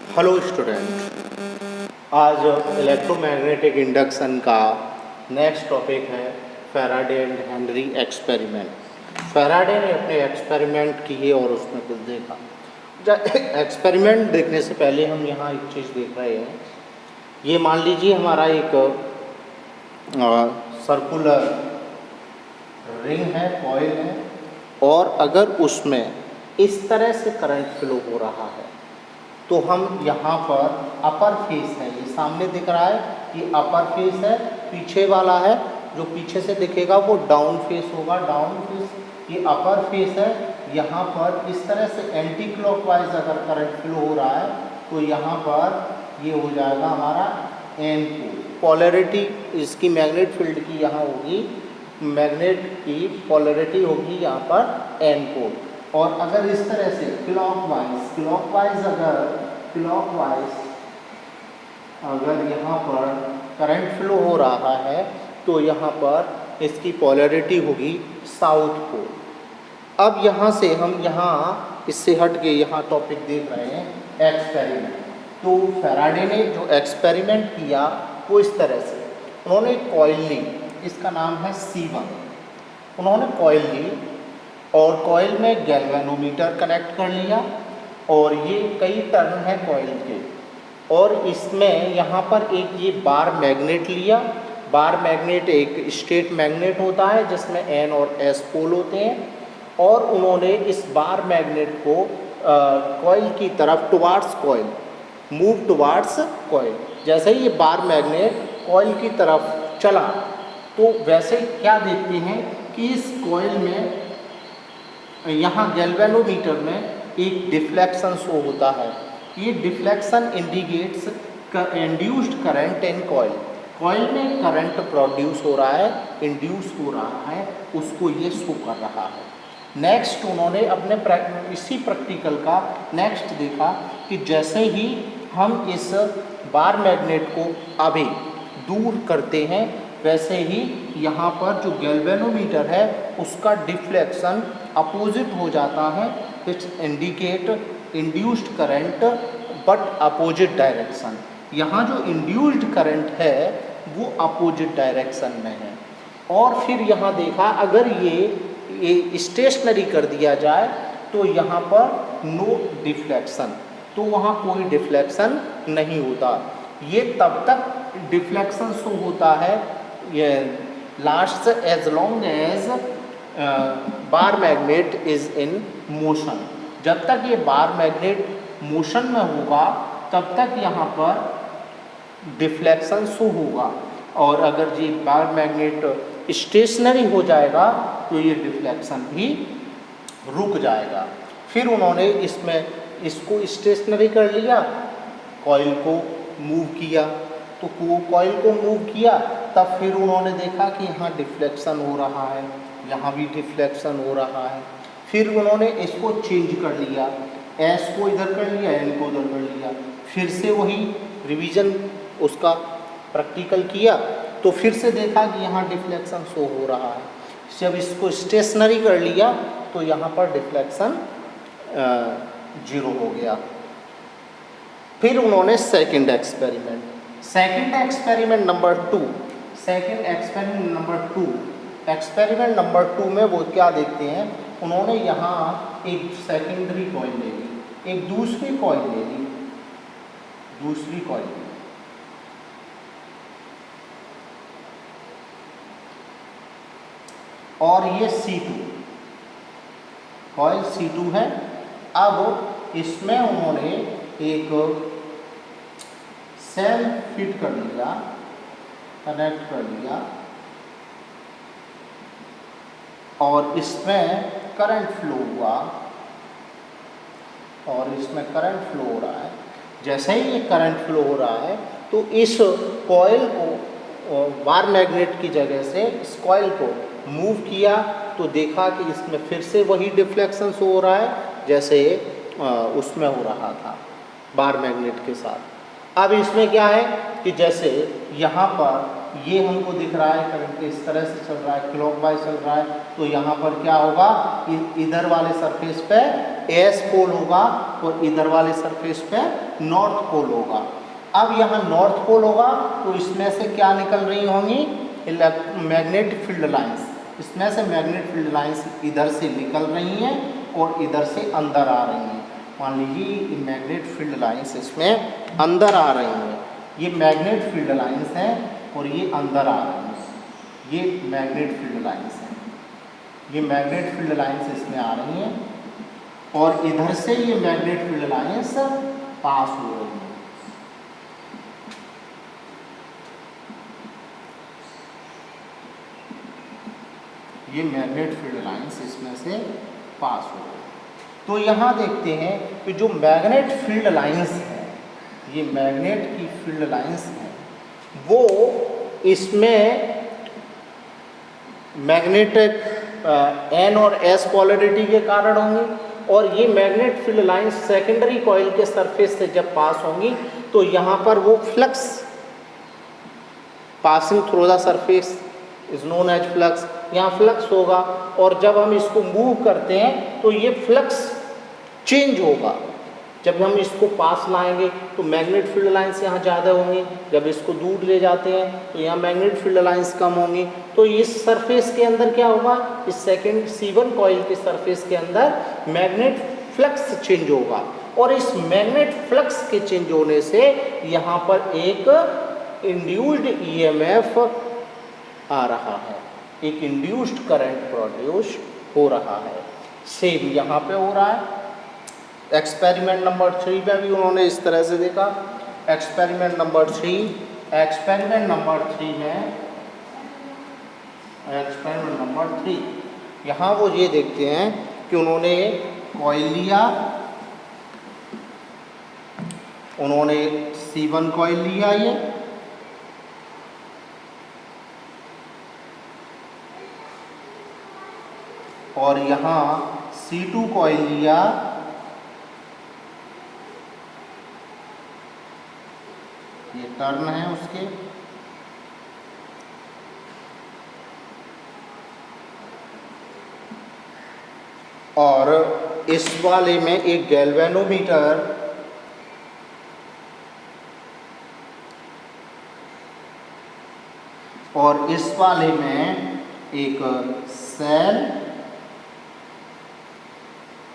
Hello student, आज electromagnetic induction का next topic है Faraday and Henry experiment. Faraday ने अपने एक्सपेरिमेंट किए और उसमें कुछ देखा। एक्सपेरिमेंट देखने से पहले हम यहाँ एक चीज़ देख रहे हैं। ये मान लीजिए हमारा एक सर्कुलर रिंग है, कॉइल है, और अगर उसमें इस तरह से करंट फ्लो हो रहा है तो हम यहाँ पर अपर फेस है, ये सामने दिख रहा है, ये अपर फेस है, पीछे वाला है जो पीछे से दिखेगा वो डाउन फेस होगा, डाउन फेस, ये अपर फेस है। यहाँ पर इस तरह से एंटी क्लॉकवाइज अगर करंट फ्लो हो रहा है तो यहाँ पर ये हो जाएगा हमारा एन पोल। पॉलरिटी इसकी मैग्नेट फील्ड की यहाँ होगी, मैग्नेट की पॉलरिटी होगी यहाँ पर एन पोल। और अगर इस तरह से क्लॉकवाइज अगर यहाँ पर करंट फ्लो हो रहा है तो यहाँ पर इसकी पॉलरिटी होगी साउथ पोल। अब यहाँ से हम यहाँ इससे हट के यहाँ टॉपिक देख रहे हैं एक्सपेरिमेंट। तो फैराडे ने जो एक्सपेरिमेंट किया वो इस तरह से, उन्होंने कॉइल ली, इसका नाम है C1। उन्होंने कॉइल ली और कॉइल में गैल्वेनोमीटर कनेक्ट कर लिया और ये कई टर्न है कॉइल के, और इसमें यहाँ पर एक ये बार मैग्नेट लिया। बार मैग्नेट एक स्टेट मैग्नेट होता है जिसमें N और S पोल होते हैं, और उन्होंने इस बार मैग्नेट को कॉइल की तरफ towards coil, move towards coil. जैसे ही ये बार मैग्नेट कॉइल की तरफ चला तो वैसे क्या देखते हैं कि इस कॉइल में यहाँ गैल्वेनोमीटर में एक डिफ्लेक्शन शो होता है। ये deflection indicates induced current in coil. Coil में करंट प्रोड्यूस हो रहा है, इंड्यूस हो रहा है, उसको ये शो कर रहा है। नेक्स्ट उन्होंने अपने इसी प्रैक्टिकल का नेक्स्ट देखा कि जैसे ही हम इस बार मैग्नेट को अभी दूर करते हैं वैसे ही यहाँ पर जो गैल्वेनोमीटर है उसका डिफ्लेक्शन अपोजिट हो जाता है, which indicate induced current but opposite direction. यहाँ जो इंड्यूस्ड करंट है वो अपोजिट डायरेक्शन में है। और फिर यहाँ देखा अगर ये स्टेशनरी कर दिया जाए तो यहाँ पर नो डिफ्लेक्शन, तो वहाँ कोई डिफ्लेक्शन नहीं होता। ये तब तक डिफ्लेक्शन शो होता है, ये last as long as bar magnet is in motion. जब तक ये बार मैग्नेट मोशन में होगा तब तक यहाँ पर डिफ्लेक्शन शो होगा, और अगर ये बार मैग्नेट स्टेशनरी हो जाएगा तो ये डिफ्लेक्शन भी रुक जाएगा। फिर उन्होंने इसको स्टेशनरी कर लिया, कॉइल को मूव किया, तो कॉइल को मूव किया तब फिर उन्होंने देखा कि यहाँ डिफ्लेक्शन हो रहा है, यहाँ भी डिफ्लेक्शन हो रहा है। फिर उन्होंने इसको चेंज कर लिया, S को इधर कर लिया, N को उधर कर लिया। फिर से वही रिवीजन उसका प्रैक्टिकल किया तो फिर से देखा कि यहाँ डिफ्लेक्शन शो हो रहा है। जब इसको स्टेशनरी कर लिया तो यहाँ पर डिफ्लेक्शन 0 हो गया। फिर उन्होंने सेकंड एक्सपेरिमेंट नंबर 2 में वो क्या देखते हैं, उन्होंने यहाँ एक सेकेंडरी कॉइल ले ली, एक दूसरी कॉइल ले ली, और ये कॉइल C2 है। अब इसमें उन्होंने एक सेल फिट कर लिया, कनेक्ट कर लिया, और इसमें करंट फ्लो हुआ, और इसमें करंट फ्लो हो रहा है। जैसे ही ये करंट फ्लो हो रहा है तो इस कॉइल को बार मैग्नेट की जगह से इस कॉइल को मूव किया तो देखा कि इसमें फिर से वही डिफ्लेक्शन शो हो रहा है जैसे उसमें हो रहा था बार मैग्नेट के साथ। अब इसमें क्या है कि जैसे यहाँ पर ये हमको दिख रहा है करंट इस तरह से चल रहा है, क्लॉकवाइज चल रहा है, तो यहाँ पर क्या होगा, इधर वाले सरफेस पे एस पोल होगा और इधर वाले सरफेस पे नॉर्थ पोल होगा। अब यहाँ नॉर्थ पोल होगा तो इसमें से क्या निकल रही होंगी, मैग्नेटिक फील्ड लाइंस। इसमें से मैग्नेटिक फील्ड लाइंस इधर से निकल रही हैं और इधर से अंदर आ रही हैं। मान लीजिए मैग्नेटिक फील्ड लाइंस इसमें अंदर आ रही हैं, ये मैग्नेटिक फील्ड लाइंस हैं और ये अंदर आ रही हैं, ये मैग्नेटिक फील्ड लाइंस हैं, ये मैग्नेटिक फील्ड लाइंस इसमें आ रही हैं और इधर से ये मैग्नेटिक फील्ड लाइंस पास हो रही हैं। ये मैग्नेटिक फील्ड लाइंस इसमें से पास हो रही हैं। तो यहाँ देखते हैं कि जो मैग्नेट फील्ड लाइंस है, ये मैग्नेट की फील्ड लाइंस हैं, वो इसमें मैग्नेटिक एन और एस पोलैरिटी के कारण होंगी और ये magnet field lines secondary coil के सरफेस से जब पास होंगी तो यहाँ पर वो flux passing through the surface is known as flux, यहाँ फ्लक्स होगा और जब हम इसको मूव करते हैं तो ये फ्लक्स चेंज होगा। जब हम इसको पास लाएंगे तो मैग्नेट फील्ड लाइंस यहाँ ज़्यादा होंगी, जब इसको दूर ले जाते हैं तो यहाँ मैग्नेट फील्ड लाइंस कम होंगी। तो इस सरफेस के अंदर क्या होगा, इस सेकेंड C1 कॉइल के सरफेस के अंदर मैग्नेट फ्लक्स चेंज होगा और इस मैग्नेट फ्लक्स के चेंज होने से यहाँ पर एक इंड्यूस्ड EMF आ रहा है, एक इंड्यूस्ड करंट प्रोड्यूस हो रहा है। सेम यहाँ पे हो रहा है। एक्सपेरिमेंट नंबर 3 में भी उन्होंने इस तरह से देखा। एक्सपेरिमेंट नंबर 3 यहाँ वो ये देखते हैं कि उन्होंने कॉइल लिया, उन्होंने C1 कॉइल लिया ये और यहाँ C2 कॉइल लिया ये टर्न है उसके और इस वाले में एक गैल्वेनोमीटर और इस वाले में एक सेल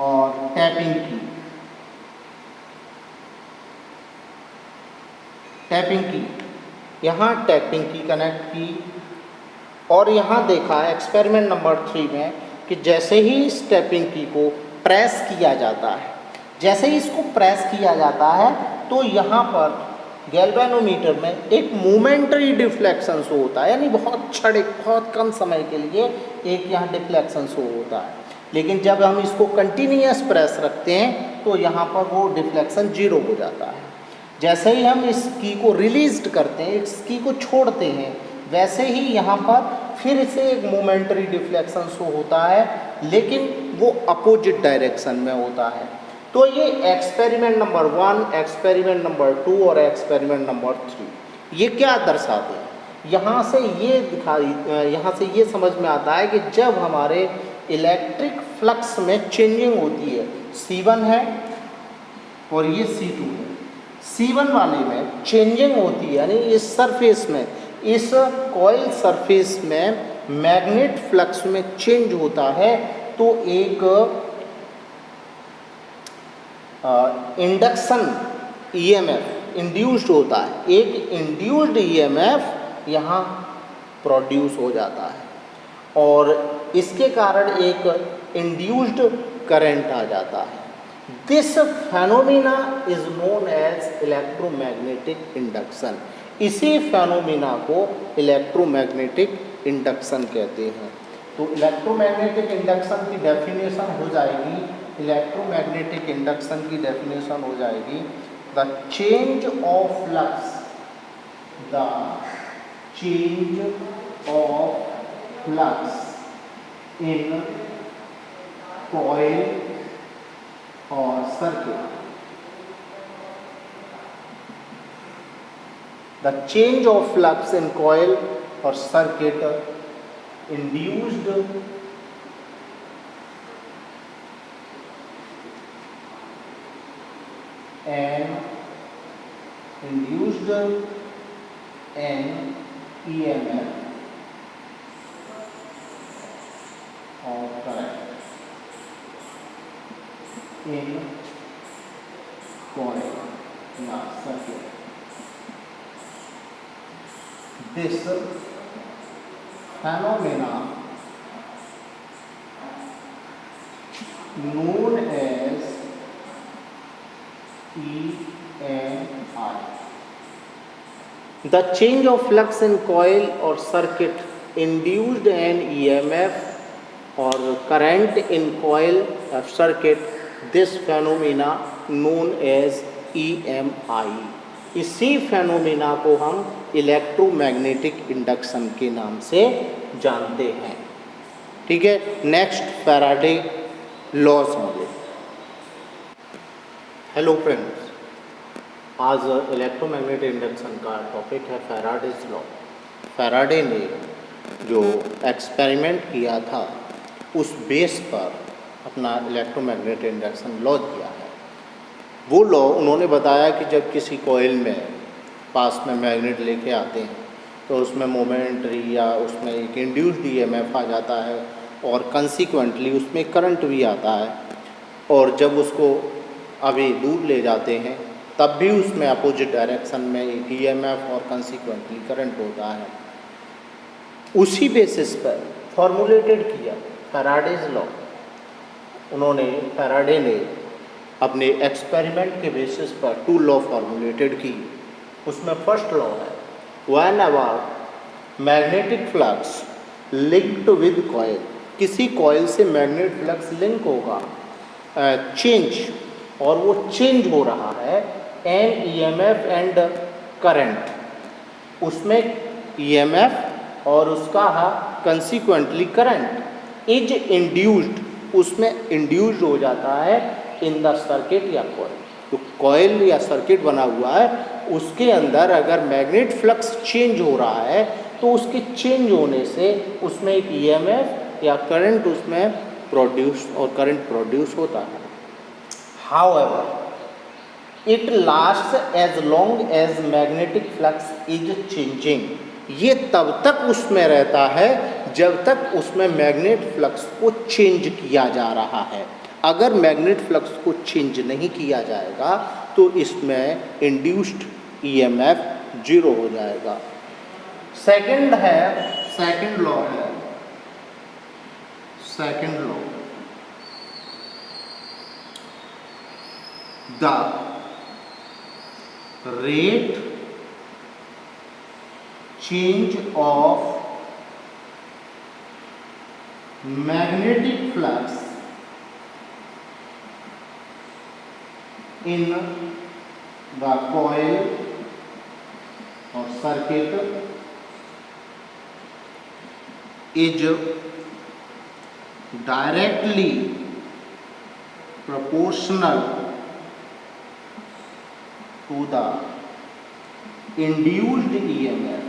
और टैपिंग की यहाँ टैपिंग की कनेक्ट की और यहाँ देखा एक्सपेरिमेंट नंबर 3 में कि जैसे ही इस टैपिंग की को प्रेस किया जाता है, जैसे ही इसको प्रेस किया जाता है तो यहाँ पर गैल्वेनोमीटर में एक मोमेंटरी डिफ्लेक्शन शो होता है, यानी बहुत कम समय के लिए एक यहाँ डिफ्लेक्शन शो होता है। लेकिन जब हम इसको कंटिन्यूअस प्रेस रखते हैं तो यहाँ पर वो डिफ्लेक्शन 0 हो जाता है। जैसे ही हम इस की को रिलीज करते हैं, इस की को छोड़ते हैं, वैसे ही यहाँ पर फिर से एक मोमेंटरी डिफ्लेक्शन शो होता है, लेकिन वो अपोजिट डायरेक्शन में होता है। तो ये एक्सपेरिमेंट नंबर 1, एक्सपेरिमेंट नंबर 2 और एक्सपेरिमेंट नंबर 3 ये क्या दर्शाते हैं, यहाँ से ये समझ में आता है कि जब हमारे इलेक्ट्रिक फ्लक्स में चेंजिंग होती है, C1 है और ये C2 है, C1 वाले में चेंजिंग होती है, यानी इस सरफेस में, इस कॉइल सरफेस में मैग्नेट फ्लक्स में चेंज होता है तो एक इंडक्शन EMF इंड्यूस्ड होता है, एक इंड्यूस्ड EMF यहाँ प्रोड्यूस हो जाता है और इसके कारण एक इंड्यूस्ड करंट आ जाता है। This phenomena is known as electromagnetic induction. इसी फेनोमेना को इलेक्ट्रोमैग्नेटिक इंडक्शन कहते हैं। तो इलेक्ट्रोमैग्नेटिक इंडक्शन की डेफिनेशन हो जाएगी, इलेक्ट्रोमैग्नेटिक इंडक्शन की डेफिनेशन हो जाएगी the change of flux, the change of flux in coil और circuit the change of flux in coil और circuit induced an EMF or current in coil or circuit. This phenomena known as EMI. The change of flux in coil or circuit induced an EMF or current in coil or circuit. This phenomena known as EMI. इसी phenomena को हम electromagnetic induction के नाम से जानते हैं। ठीक है, नेक्स्ट फैराडे लॉ समझे। हेलो फ्रेंड्स, आज इलेक्ट्रोमैग्नेटिक इंडक्शन का टॉपिक है फैराडेज लॉ। फैराडे ने जो एक्सपेरिमेंट किया था उस बेस पर अपना इलेक्ट्रोमैग्नेटिक इंडक्शन लॉ दिया है। वो लॉ उन्होंने बताया कि जब किसी कॉइल में पास में मैग्नेट लेके आते हैं तो उसमें मोमेंटरी या उसमें एक इंड्यूस्ड ईएमएफ आ जाता है और कंसीक्वेंटली उसमें करंट भी आता है, और जब उसको अभी दूर ले जाते हैं तब भी उसमें अपोजिट डायरेक्शन में एक ईएमएफ और कंसीक्वेंटली करंट होता है। उसी बेसिस पर फॉर्मुलेटेड किया फैराडेज लॉ। फैराडे ने अपने एक्सपेरिमेंट के बेसिस पर 2 लॉ फॉर्मुलेटेड की। उसमें फर्स्ट लॉ है, when ever magnetic flux linked with coil, किसी कॉइल से मैग्नेटिक फ्लक्स लिंक होगा चेंज, और वो चेंज हो रहा है एन ईएमएफ एंड करंट, उसमें ईएमएफ और उसका कंसीक्वेंटली करंट इज इंड्यूस्ड, उसमें इंड्यूस्ड हो जाता है इन द सर्किट या कॉइल। तो कॉइल या सर्किट बना हुआ है उसके अंदर अगर मैग्नेट फ्लक्स चेंज हो रहा है तो उसके चेंज होने से उसमें एक ईएमएफ या करंट उसमें प्रोड्यूस और करंट प्रोड्यूस होता है। However it lasts as long as magnetic flux is changing, ये तब तक उसमें रहता है जब तक उसमें मैग्नेट फ्लक्स को चेंज किया जा रहा है। अगर मैग्नेट फ्लक्स को चेंज नहीं किया जाएगा तो इसमें इंड्यूस्ड ईएमएफ 0 हो जाएगा। Second law the rate change of magnetic flux in the coil or circuit is directly proportional to the induced EMF.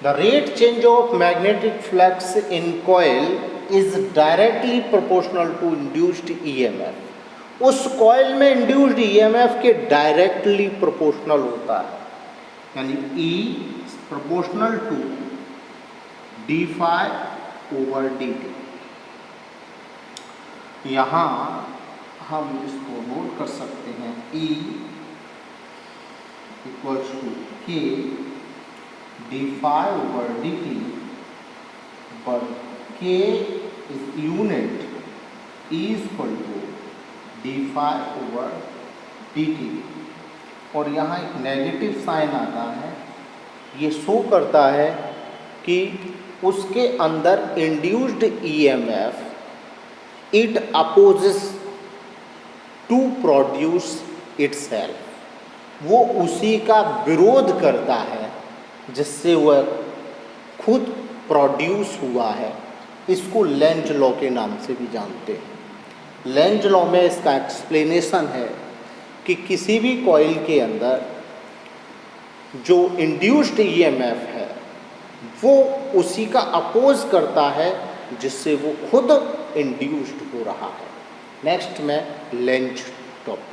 The rate change of magnetic flux in coil is directly proportional to induced EMF. उस coil में induced EMF के directly proportional होता है, यानी E proportional to d∅/dt। यहाँ हम इसको note कर सकते हैं, E equals to K d∅/dt, but K is unit, E is equal to d∅/dt, और यहाँ एक नेगेटिव साइन आता है। ये शो करता है कि उसके अंदर induced EMF it opposes to produce itself, वो उसी का विरोध करता है जिससे वह खुद प्रोड्यूस हुआ है। इसको लेंज लॉ के नाम से भी जानते हैं। लेंज लॉ में इसका एक्सप्लेनेशन है कि किसी भी कॉइल के अंदर जो इंड्यूस्ड ईएमएफ है वो उसी का अपोज करता है जिससे वो खुद इंड्यूस्ड हो रहा है। नेक्स्ट में लेंज टॉपिक।